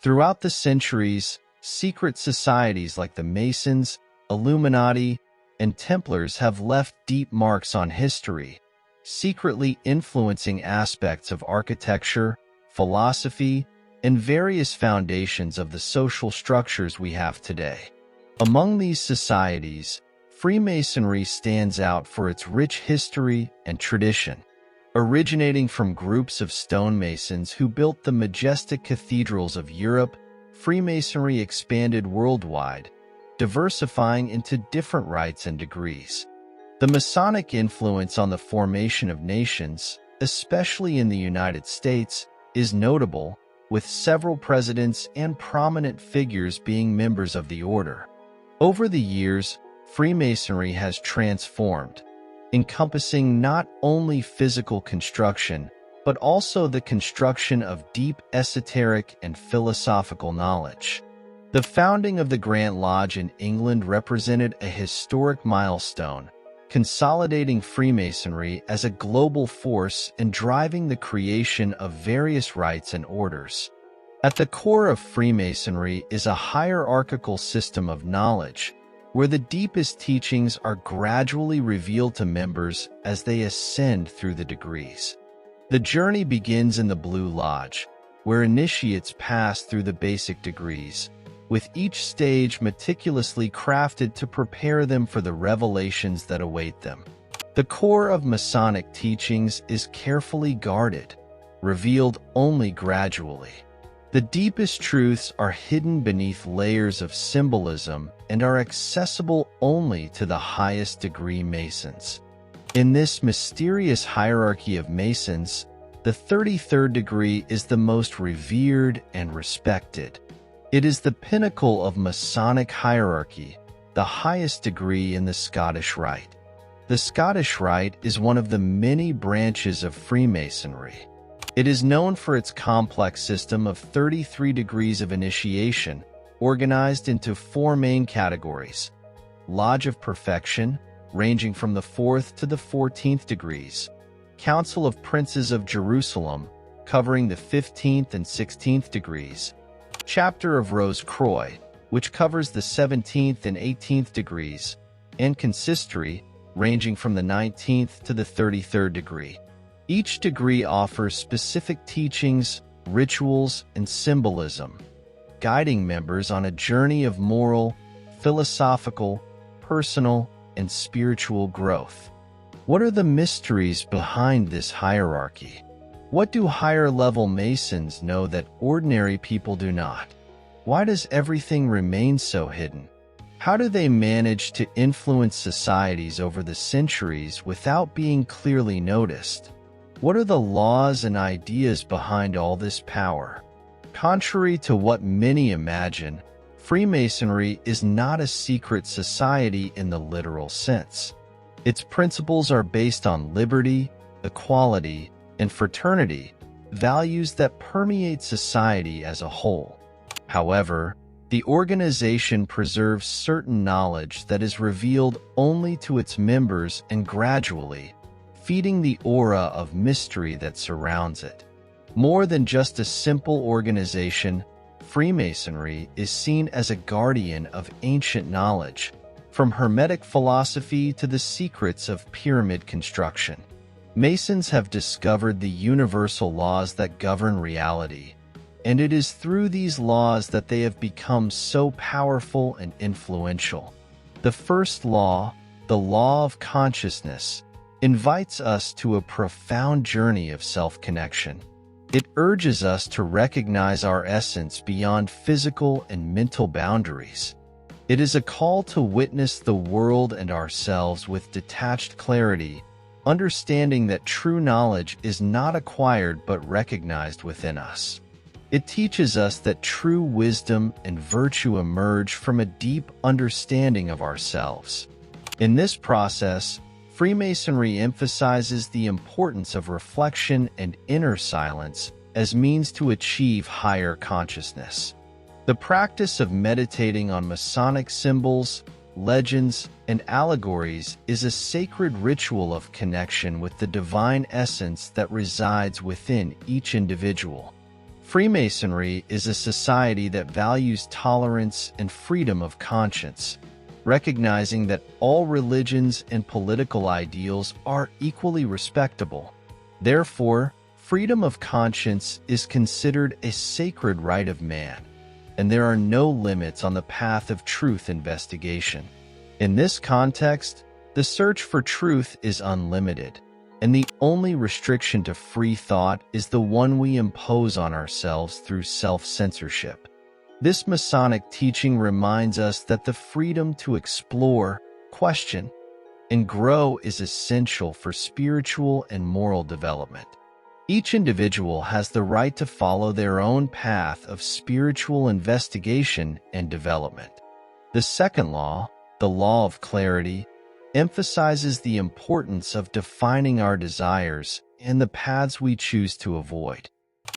Throughout the centuries, secret societies like the Masons, Illuminati, and Templars have left deep marks on history, secretly influencing aspects of architecture, philosophy, and various foundations of the social structures we have today. Among these societies, Freemasonry stands out for its rich history and tradition. Originating from groups of stonemasons who built the majestic cathedrals of Europe, Freemasonry expanded worldwide, diversifying into different rites and degrees. The Masonic influence on the formation of nations, especially in the United States, is notable, with several presidents and prominent figures being members of the order. Over the years, Freemasonry has transformed, encompassing not only physical construction, but also the construction of deep esoteric and philosophical knowledge. The founding of the Grand Lodge in England represented a historic milestone, consolidating Freemasonry as a global force and driving the creation of various rites and orders. At the core of Freemasonry is a hierarchical system of knowledge, where the deepest teachings are gradually revealed to members as they ascend through the degrees. The journey begins in the Blue Lodge, where initiates pass through the basic degrees, with each stage meticulously crafted to prepare them for the revelations that await them. The core of Masonic teachings is carefully guarded, revealed only gradually. The deepest truths are hidden beneath layers of symbolism and are accessible only to the highest degree Masons. In this mysterious hierarchy of Masons, the 33rd degree is the most revered and respected. It is the pinnacle of Masonic hierarchy, the highest degree in the Scottish Rite. The Scottish Rite is one of the many branches of Freemasonry. It is known for its complex system of 33 degrees of initiation, organized into 4 main categories: Lodge of Perfection, ranging from the 4th to the 14th degrees; Council of Princes of Jerusalem, covering the 15th and 16th degrees; Chapter of Rose Croix, which covers the 17th and 18th degrees; and Consistory, ranging from the 19th to the 33rd degree. Each degree offers specific teachings, rituals, and symbolism, guiding members on a journey of moral, philosophical, personal, and spiritual growth. What are the mysteries behind this hierarchy? What do higher-level Masons know that ordinary people do not? Why does everything remain so hidden? How do they manage to influence societies over the centuries without being clearly noticed? What are the laws and ideas behind all this power? Contrary to what many imagine, Freemasonry is not a secret society in the literal sense. Its principles are based on liberty, equality, and fraternity, values that permeate society as a whole. However, the organization preserves certain knowledge that is revealed only to its members and gradually, feeding the aura of mystery that surrounds it. More than just a simple organization, Freemasonry is seen as a guardian of ancient knowledge, from Hermetic philosophy to the secrets of pyramid construction. Masons have discovered the universal laws that govern reality, and it is through these laws that they have become so powerful and influential. The first law, the law of consciousness, invites us to a profound journey of self-connection. It urges us to recognize our essence beyond physical and mental boundaries. It is a call to witness the world and ourselves with detached clarity, understanding that true knowledge is not acquired but recognized within us. It teaches us that true wisdom and virtue emerge from a deep understanding of ourselves. In this process, Freemasonry emphasizes the importance of reflection and inner silence as means to achieve higher consciousness. The practice of meditating on Masonic symbols, legends, and allegories is a sacred ritual of connection with the divine essence that resides within each individual. Freemasonry is a society that values tolerance and freedom of conscience, recognizing that all religions and political ideals are equally respectable. Therefore, freedom of conscience is considered a sacred right of man, and there are no limits on the path of truth investigation. In this context, the search for truth is unlimited, and the only restriction to free thought is the one we impose on ourselves through self-censorship. This Masonic teaching reminds us that the freedom to explore, question, and grow is essential for spiritual and moral development. Each individual has the right to follow their own path of spiritual investigation and development. The second law, the law of clarity, emphasizes the importance of defining our desires and the paths we choose to avoid.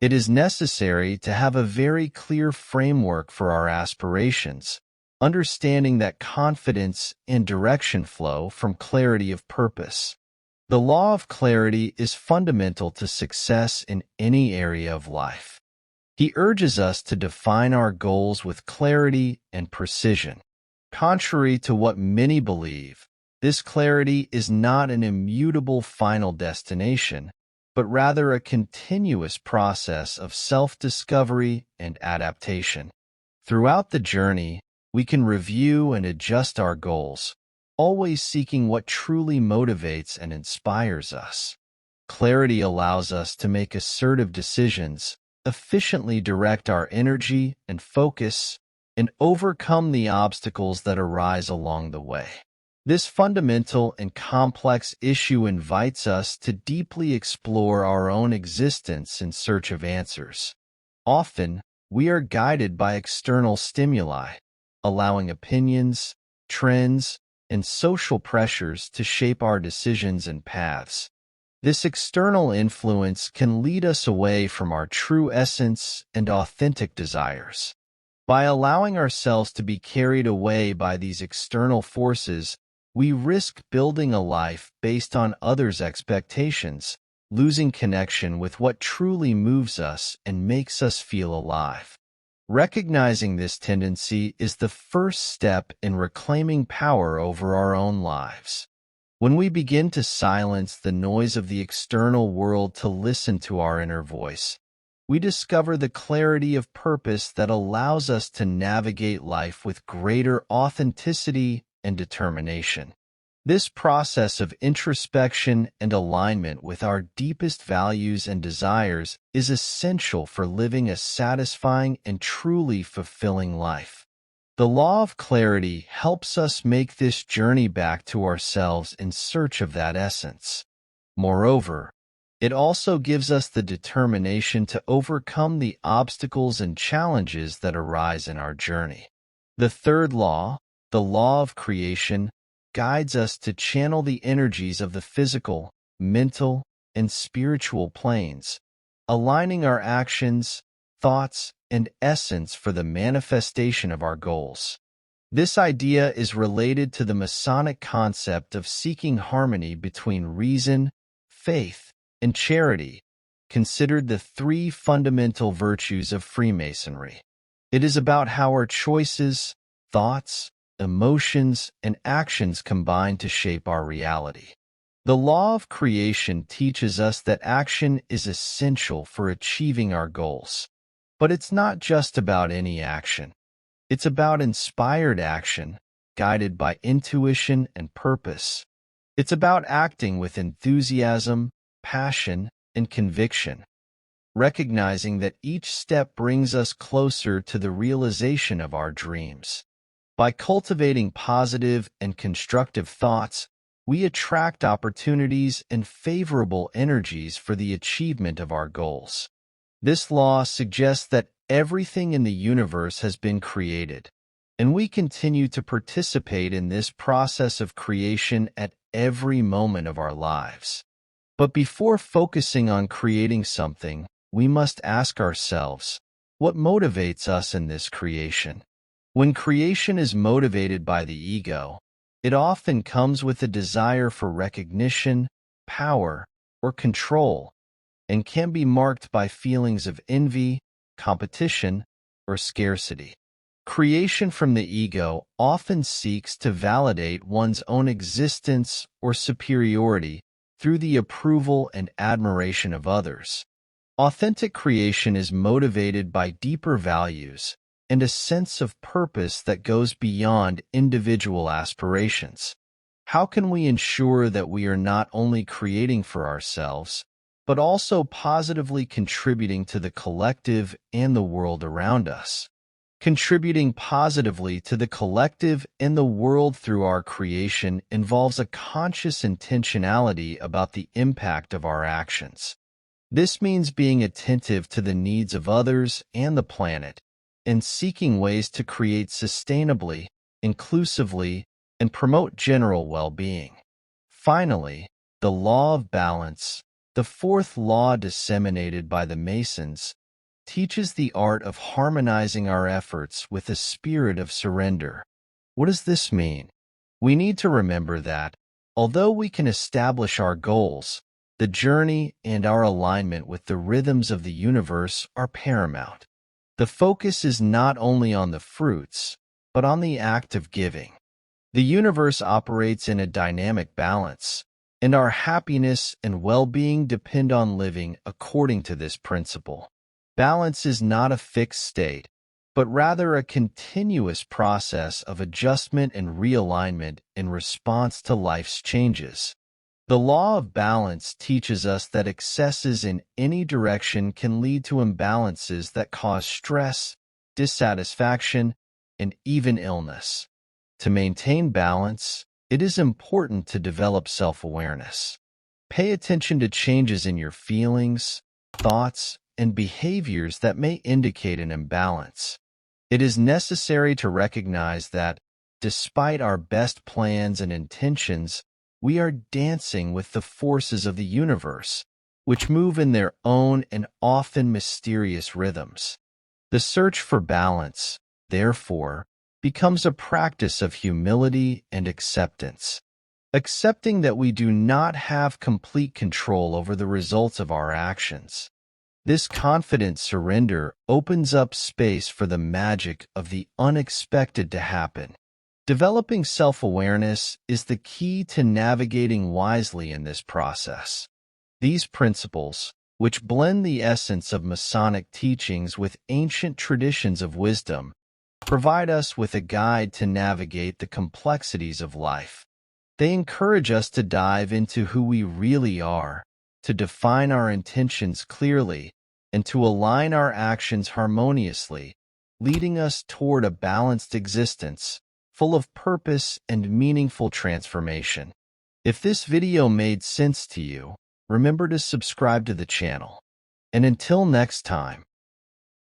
It is necessary to have a very clear framework for our aspirations, understanding that confidence and direction flow from clarity of purpose. The law of clarity is fundamental to success in any area of life. He urges us to define our goals with clarity and precision. Contrary to what many believe, this clarity is not an immutable final destination, but rather a continuous process of self-discovery and adaptation. Throughout the journey, we can review and adjust our goals, always seeking what truly motivates and inspires us. Clarity allows us to make assertive decisions, efficiently direct our energy and focus, and overcome the obstacles that arise along the way. This fundamental and complex issue invites us to deeply explore our own existence in search of answers. Often, we are guided by external stimuli, allowing opinions, trends, and social pressures to shape our decisions and paths. This external influence can lead us away from our true essence and authentic desires. By allowing ourselves to be carried away by these external forces, we risk building a life based on others' expectations, losing connection with what truly moves us and makes us feel alive. Recognizing this tendency is the first step in reclaiming power over our own lives. When we begin to silence the noise of the external world to listen to our inner voice, we discover the clarity of purpose that allows us to navigate life with greater authenticity and determination. This process of introspection and alignment with our deepest values and desires is essential for living a satisfying and truly fulfilling life. The law of clarity helps us make this journey back to ourselves in search of that essence. Moreover, it also gives us the determination to overcome the obstacles and challenges that arise in our journey. The third law, the law of creation, guides us to channel the energies of the physical, mental, and spiritual planes, aligning our actions, thoughts, and essence for the manifestation of our goals. This idea is related to the Masonic concept of seeking harmony between reason, faith, and charity, considered the three fundamental virtues of Freemasonry. It is about how our choices, thoughts, emotions, and actions combine to shape our reality. The law of creation teaches us that action is essential for achieving our goals. But it's not just about any action. It's about inspired action, guided by intuition and purpose. It's about acting with enthusiasm, passion, and conviction, recognizing that each step brings us closer to the realization of our dreams. By cultivating positive and constructive thoughts, we attract opportunities and favorable energies for the achievement of our goals. This law suggests that everything in the universe has been created, and we continue to participate in this process of creation at every moment of our lives. But before focusing on creating something, we must ask ourselves, what motivates us in this creation? When creation is motivated by the ego, it often comes with a desire for recognition, power, or control, and can be marked by feelings of envy, competition, or scarcity. Creation from the ego often seeks to validate one's own existence or superiority through the approval and admiration of others. Authentic creation is motivated by deeper values and a sense of purpose that goes beyond individual aspirations. How can we ensure that we are not only creating for ourselves, but also positively contributing to the collective and the world around us? Contributing positively to the collective and the world through our creation involves a conscious intentionality about the impact of our actions. This means being attentive to the needs of others and the planet, and seeking ways to create sustainably, inclusively, and promote general well-being. Finally, the law of balance, the fourth law disseminated by the Masons, teaches the art of harmonizing our efforts with a spirit of surrender. What does this mean? We need to remember that, although we can establish our goals, the journey and our alignment with the rhythms of the universe are paramount. The focus is not only on the fruits, but on the act of giving. The universe operates in a dynamic balance, and our happiness and well-being depend on living according to this principle. Balance is not a fixed state, but rather a continuous process of adjustment and realignment in response to life's changes. The law of balance teaches us that excesses in any direction can lead to imbalances that cause stress, dissatisfaction, and even illness. To maintain balance, it is important to develop self-awareness. Pay attention to changes in your feelings, thoughts, and behaviors that may indicate an imbalance. It is necessary to recognize that, despite our best plans and intentions, we are dancing with the forces of the universe, which move in their own and often mysterious rhythms. The search for balance, therefore, becomes a practice of humility and acceptance. Accepting that we do not have complete control over the results of our actions. This confident surrender opens up space for the magic of the unexpected to happen. Developing self-awareness is the key to navigating wisely in this process. These principles, which blend the essence of Masonic teachings with ancient traditions of wisdom, provide us with a guide to navigate the complexities of life. They encourage us to dive into who we really are, to define our intentions clearly, and to align our actions harmoniously, leading us toward a balanced existence, full of purpose and meaningful transformation. If this video made sense to you, remember to subscribe to the channel. And until next time,